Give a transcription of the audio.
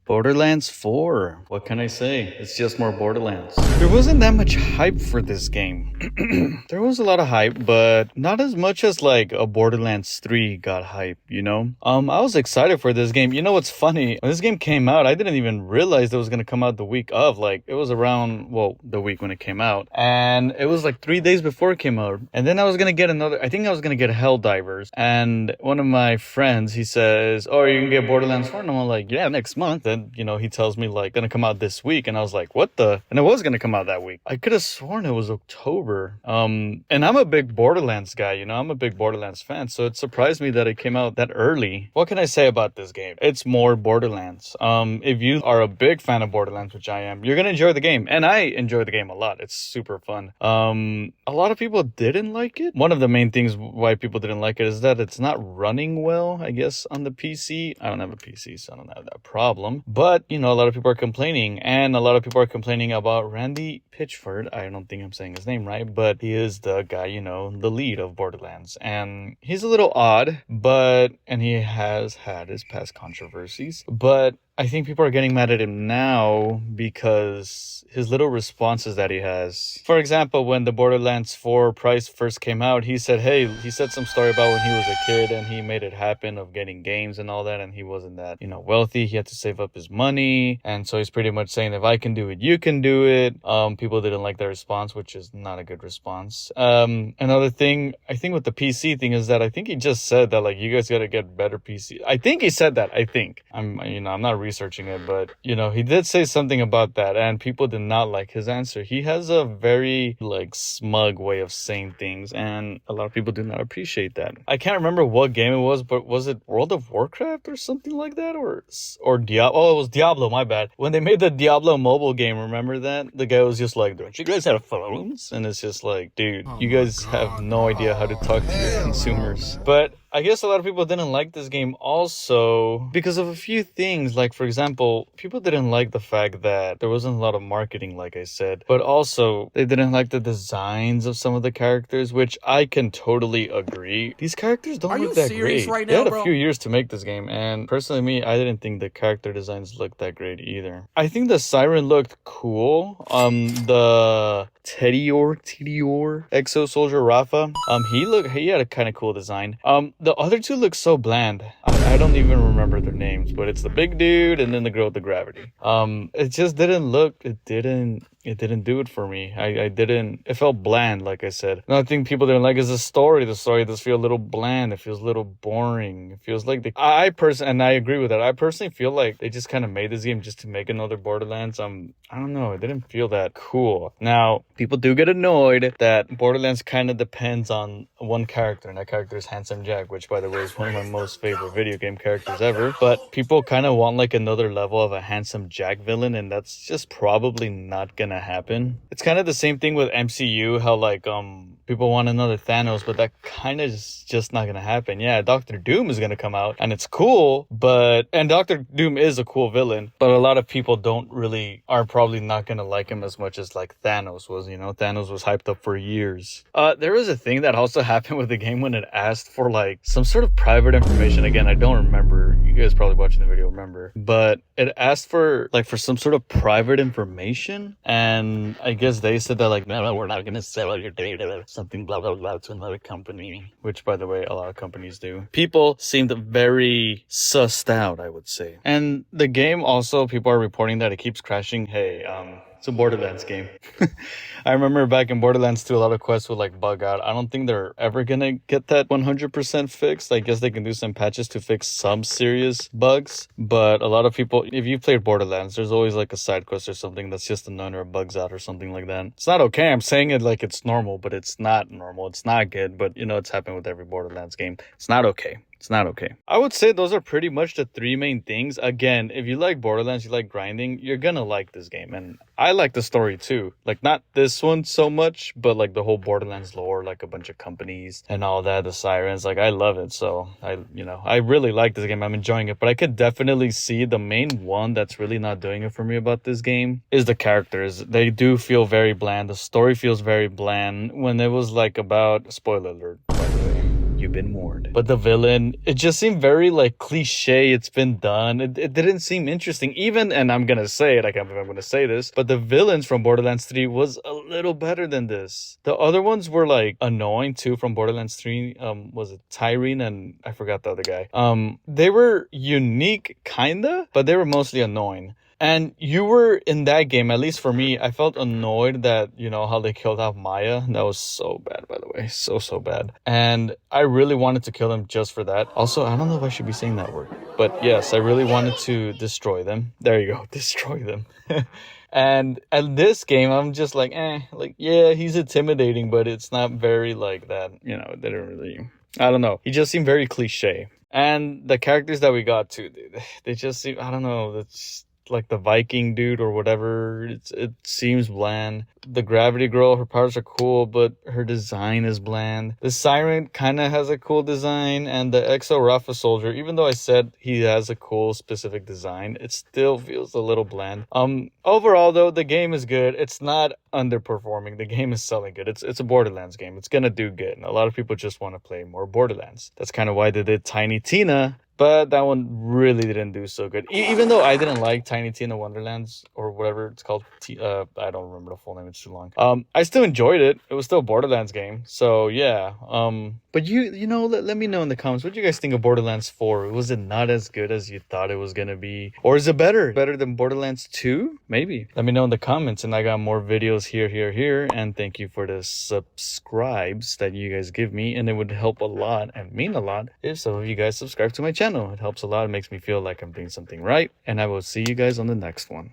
Borderlands 4. What can I say? It's just more Borderlands. There wasn't that much hype for this game. There was a lot of hype, but not as much as like a Borderlands 3 got hype, you know? I was excited for this game. You know what's funny? When this game came out, I didn't even realize it was gonna come out the week of. Like, it was around, well, the week when it came out. And it was like 3 days before it came out. And then I was gonna get I think I was gonna get Helldivers. And one of my friends, he says, oh, you can get Borderlands 4? And I'm like, yeah, next month. And he tells me like gonna come out this week, and I was like, what the? And it was gonna come out that week. I could have sworn it was October. And I'm a big Borderlands guy, I'm a big Borderlands fan, so it surprised me that it came out that early. What can I say about this game? It's more Borderlands. If you are a big fan of Borderlands, which I am, you're gonna enjoy the game, and I enjoy the game a lot. It's super fun. A lot of people didn't like it. One of the main things why people didn't like it is that it's not running well, I guess, on the PC. I don't have a PC, so I don't have that problem. But, a lot of people are complaining, and a lot of people are complaining about Randy Pitchford. I don't think I'm saying his name right, but he is the guy, the lead of Borderlands. And he's a little odd, and he has had his past controversies, but I think people are getting mad at him now because his little responses that he has. For example, when the Borderlands 4 price first came out, he said some story about when he was a kid and he made it happen of getting games and all that, and he wasn't that, wealthy. He had to save up his money. And so he's pretty much saying, if I can do it, you can do it. People didn't like that response, which is not a good response. Another thing, I think with the PC thing is that I think he just said that, like, you guys got to get better PC. I think he said that. I'm not researching it, but he did say something about that, and people did not like his answer. He has a very like smug way of saying things, and a lot of people do not appreciate that. I can't remember what game it was, but was it World of Warcraft or something like that, or Diablo? Oh, it was Diablo, my bad. When they made the Diablo mobile game, remember that? The guy was just like, don't you guys have phones? And it's just like, dude, you guys have no idea how to talk to your consumers. But I guess a lot of people didn't like this game also because of a few things. Like, for example, people didn't like the fact that there wasn't a lot of marketing, like I said, but also they didn't like the designs of some of the characters, which I can totally agree. These characters don't look that great. Right now, they had a few years to make this game, and personally, I didn't think the character designs looked that great either. I think the Siren looked cool. The Tedior Exo Soldier Rafa, he had a kind of cool design. The other two look so bland. I don't even remember their names, but it's the big dude and then the girl with the gravity. It just didn't look, it didn't do it for me. It felt bland, like I said. Another thing people didn't like is the story. The story does feel a little bland. It feels a little boring. It feels like I agree with that. I personally feel like they just kind of made this game just to make another Borderlands. I don't know. It didn't feel that cool. Now, people do get annoyed that Borderlands kind of depends on one character, and that character is Handsome Jack, which, by the way, is one of my most favorite video game characters ever. But people kind of want like another level of a Handsome Jack villain, and that's just probably not gonna happen. It's kind of the same thing with MCU, how like people want another Thanos, but that kind of is just not gonna happen. Yeah, Doctor Doom is gonna come out, and it's cool, and Doctor Doom is a cool villain, but a lot of people are probably not gonna like him as much as like Thanos was. Thanos was hyped up for years. There was a thing that also happened with the game when it asked for like some sort of private information. Again, I don't remember. You guys probably watching the video remember, but it asked for some sort of private information, and I guess they said that like, no, we're not gonna sell your data, something blah blah blah, to another company, which, by the way, a lot of companies do. People seemed very sussed out, I would say. And the game also, people are reporting that it keeps crashing. Hey, it's a Borderlands game. I remember back in Borderlands 2, a lot of quests would like bug out. I don't think they're ever gonna get that 100% fixed. I guess they can do some patches to fix some serious bugs, but a lot of people, if you've played Borderlands, there's always like a side quest or something that's just annoying or bugs out or something like that. It's not okay. I'm saying it like it's normal, but it's not normal. It's not good, but it's happened with every Borderlands game. It's not okay. It's not okay. I would say those are pretty much the three main things. Again, if you like Borderlands, you like grinding, you're gonna like this game. And I like the story too. Like, not this one so much, but like the whole Borderlands lore, like a bunch of companies and all that, the sirens, like I love it. So I really like this game. I'm enjoying it, but I could definitely see the main one that's really not doing it for me about this game is the characters. They do feel very bland. The story feels very bland when it was like about, spoiler alert, by the way. you've been warned. But the villain, it just seemed very like cliche. It's been done. It didn't seem interesting. Even, and I'm gonna say it, I can't believe I'm gonna say this, but the villains from Borderlands 3 was a little better than this. The other ones were like annoying too from Borderlands 3. Was it Tyrene and I forgot the other guy. They were unique kinda, but they were mostly annoying. And you were in that game, at least for me, I felt annoyed that, you know, how they killed off Maya. That was so bad, by the way. So bad. And I really wanted to kill them just for that. Also, I don't know if I should be saying that word, but yes, I really wanted to destroy them. There you go, destroy them. And at this game, I'm just like, like, yeah, he's intimidating, but it's not very like that. You know, they didn't really, I don't know. He just seemed very cliche. And the characters that we got to, they just seem, I don't know, it's like the Viking dude or whatever. It seems bland. The Gravity Girl, her powers are cool, but her design is bland. The Siren kind of has a cool design, and the Exo Rafa Soldier, even though I said he has a cool specific design, it still feels a little bland. Overall though, the game is good. It's not underperforming. The game is selling good. It's a Borderlands game. It's gonna do good. And a lot of people just want to play more Borderlands. That's kind of why they did Tiny Tina. But that one really didn't do so good. Even though I didn't like Tiny Tina Wonderlands or whatever it's called. I don't remember the full name. It's too long. I still enjoyed it. It was still a Borderlands game. So yeah. But you know, let me know in the comments. What do you guys think of Borderlands 4? Was it not as good as you thought it was going to be? Or is it better? Better than Borderlands 2? Maybe. Let me know in the comments. And I got more videos here. And thank you for the subscribes that you guys give me. And it would help a lot and mean a lot if some of you guys subscribe to my channel. It helps a lot. It makes me feel like I'm doing something right. And I will see you guys on the next one.